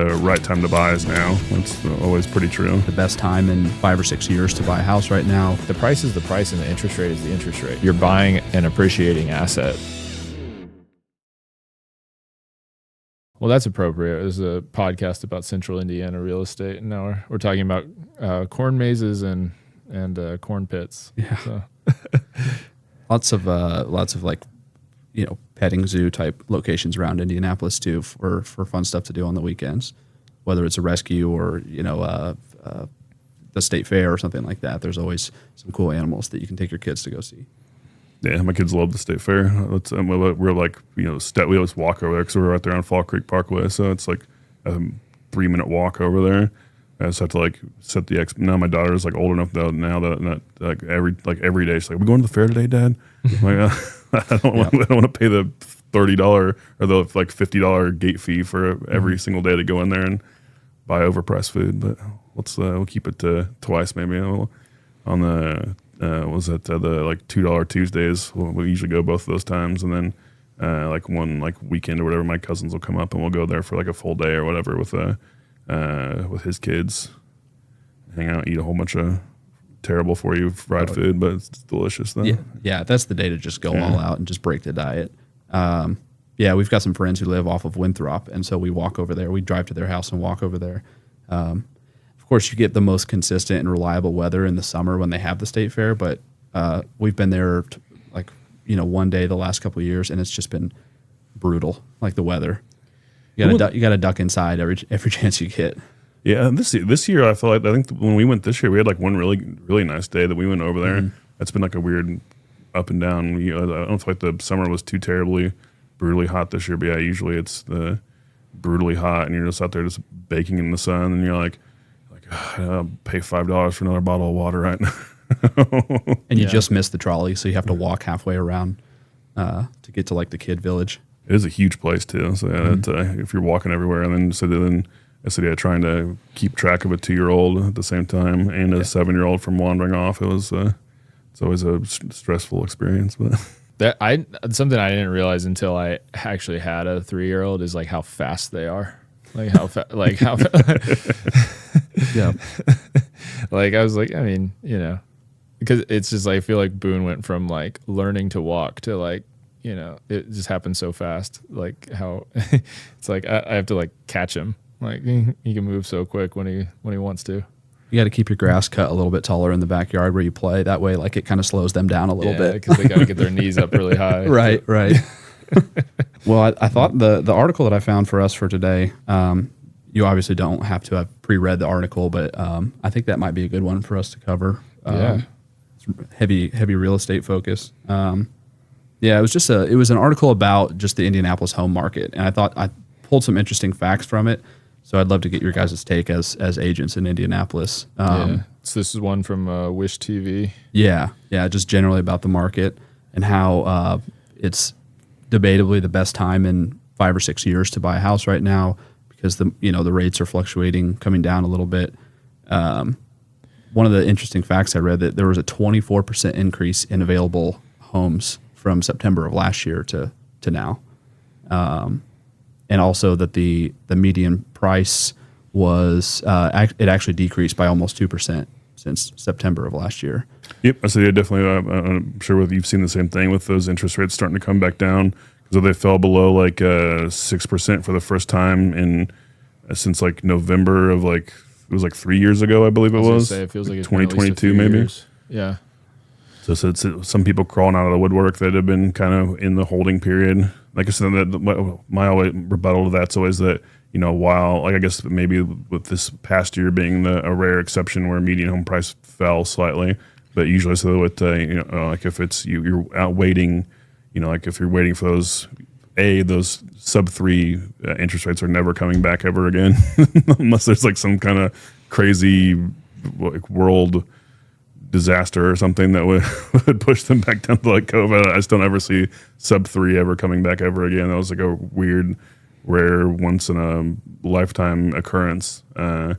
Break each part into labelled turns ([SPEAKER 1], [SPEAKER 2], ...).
[SPEAKER 1] the right time to buy is now. That's always pretty true.
[SPEAKER 2] The best time in 5 or 6 years to buy a house right now.
[SPEAKER 3] The price is the price and the interest rate is the interest rate. You're buying an appreciating asset. Well, that's appropriate. There's a podcast about central Indiana real estate, and now we're talking about corn mazes and corn pits.
[SPEAKER 2] Yeah.
[SPEAKER 3] So.
[SPEAKER 2] lots of like, petting zoo type locations around Indianapolis too for fun stuff to do on the weekends, whether it's a rescue or the state fair or something like that. There's always some cool animals that you can take your kids to go see.
[SPEAKER 1] Yeah, my kids love the state fair. We're like, we always walk over there because we're right there on Fall Creek Parkway. So it's like a 3-minute walk over there. I just have to like set the now my daughter is like old enough though now that every day she's like, we going to the fair today, Dad? I'm like, I don't want to pay the $30 or the like $50 gate fee for every single day to go in there and buy overpriced food. But we'll keep it to twice maybe on the. The like $2 Tuesdays. We usually go both of those times, and then like one like weekend or whatever, my cousins will come up and we'll go there for like a full day or whatever with his kids, hang out, eat a whole bunch of terrible for you fried food, but it's delicious though.
[SPEAKER 2] Yeah, that's the day to just go all out and just break the diet. We've got some friends who live off of Winthrop, and so we walk over there. We drive to their house and walk over there. Of course, you get the most consistent and reliable weather in the summer when they have the state fair, but we've been there one day the last couple of years, and it's just been brutal, like the weather. You got to duck inside every chance you get.
[SPEAKER 1] Yeah, this year I think when we went this year, we had like one really really nice day that we went over there. Mm-hmm. That's been like a weird up and down. I don't feel like the summer was too terribly brutally hot this year, but yeah, usually it's the brutally hot, and you're just out there just baking in the sun, and you're like. I'll pay $5 for another bottle of water right now.
[SPEAKER 2] And you just missed the trolley, so you have to walk halfway around to get to like the kid village.
[SPEAKER 1] It is a huge place too. So if you're walking everywhere, and then trying to keep track of a 2-year-old at the same time and a 7-year-old from wandering off, it's always a stressful experience. But
[SPEAKER 3] something I didn't realize until I actually had a 3-year-old is like how fast they are. Yeah. Like I was like, because it's just like, I feel like Boone went from like learning to walk to like, it just happened so fast. Like how it's like, I have to like catch him. Like he can move so quick when he wants to.
[SPEAKER 2] You got to keep your grass cut a little bit taller in the backyard where you play. That way, like it kind of slows them down a little bit.
[SPEAKER 3] Because they got to get their knees up really high.
[SPEAKER 2] Right. Well, I thought the article that I found for us for today, you obviously don't have to have pre-read the article, but I think that might be a good one for us to cover. It's heavy real estate focus. It was an article about just the Indianapolis home market, and I thought I pulled some interesting facts from it. So I'd love to get your guys' take as agents in Indianapolis.
[SPEAKER 3] So this is one from Wish TV.
[SPEAKER 2] Yeah, just generally about the market and how it's debatably the best time in 5 or 6 years to buy a house right now because the rates are fluctuating, coming down a little bit. One of the interesting facts I read that there was a 24% increase in available homes from September of last year to now. And also that the median price was it actually decreased by almost 2% since September of last year.
[SPEAKER 1] Yep, I say definitely. I'm sure you've seen the same thing with those interest rates starting to come back down because they fell below like 6% for the first time since like November of like it was like 3 years ago, I believe it was.
[SPEAKER 3] It feels like it's
[SPEAKER 1] 2022 maybe.
[SPEAKER 3] Years. Yeah.
[SPEAKER 1] So it's some people crawling out of the woodwork that have been kind of in the holding period. Like I said, my always rebuttal to that's always that, while like I guess maybe with this past year being a rare exception where median home price fell slightly, but usually so with like if it's you're out waiting, like if you're waiting for those sub-3 interest rates are never coming back ever again unless there's like some kind of crazy like world disaster or something that would push them back down to like COVID. I just don't ever see sub-3 ever coming back ever again. That was like a weird, rare, once in a lifetime occurrence. But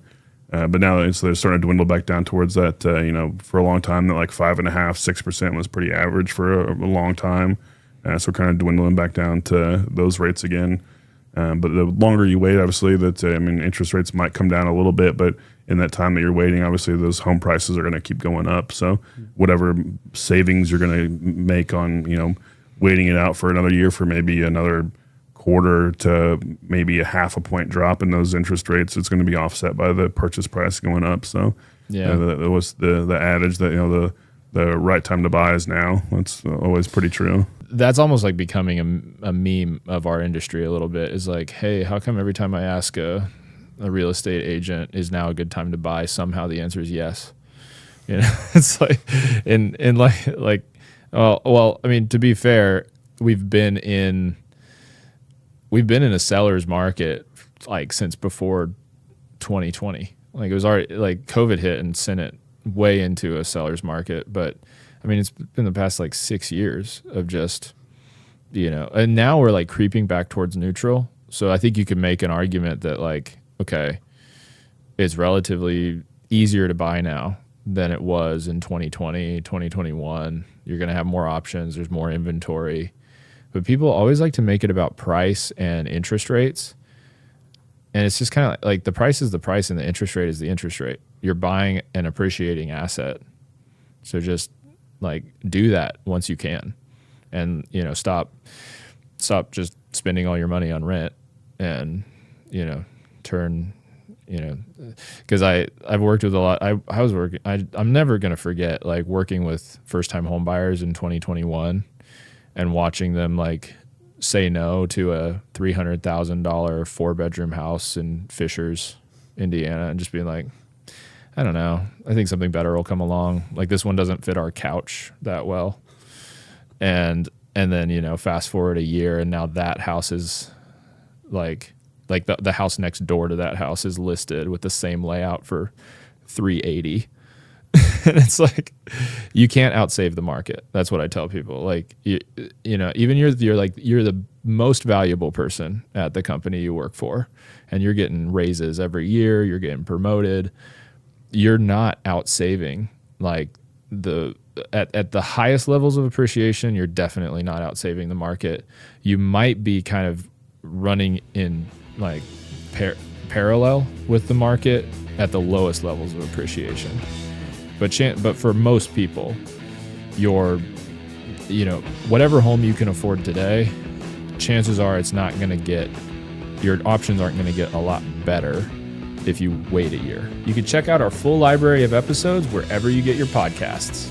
[SPEAKER 1] now they're starting to dwindle back down towards that. For a long time, that like 5.5%, 6% was pretty average for a long time. So we're kind of dwindling back down to those rates again. But the longer you wait, obviously, interest rates might come down a little bit, but in that time that you're waiting, obviously those home prices are going to keep going up. So whatever savings you're going to make on, waiting it out for another year for maybe another quarter to maybe a half a point drop in those interest rates, it's going to be offset by the purchase price going up. So that was the adage that, the right time to buy is now. That's always pretty true.
[SPEAKER 3] That's almost like becoming a meme of our industry a little bit, is like, hey, how come every time I ask a real estate agent is now a good time to buy, somehow the answer is yes. It's like, well, I mean, to be fair, we've been in a seller's market like since before 2020. Like, it was already, like, COVID hit and sent it way into a seller's market. But I mean, it's been the past like 6 years of just, and now we're like creeping back towards neutral. So I think you could make an argument that, like, okay, it's relatively easier to buy now than it was in 2020, 2021. You're going to have more options. There's more inventory. But people always like to make it about price and interest rates. And it's just kind of like the price is the price and the interest rate is the interest rate. You're buying an appreciating asset. So just like do that once you can, and stop just spending all your money on rent, and turn, because I've worked with a lot. I'm never going to forget like working with first time home buyers in 2021 and watching them like say no to a $300,000 4-bedroom house in Fishers, Indiana, and just being like, I don't know, I think something better will come along. Like, this one doesn't fit our couch that well. And then, fast forward a year, and now that house is like the house next door to that house is listed with the same layout for $380. And it's like, you can't outsave the market. That's what I tell people. Like, even you're the most valuable person at the company you work for, and you're getting raises every year, you're getting promoted. You're not outsaving like at the highest levels of appreciation. You're definitely not outsaving the market. You might be kind of running in like parallel with the market at the lowest levels of appreciation. But for most people, whatever home you can afford today, chances are it's not going to get, your options aren't going to get a lot better if you wait a year. You can check out our full library of episodes wherever you get your podcasts.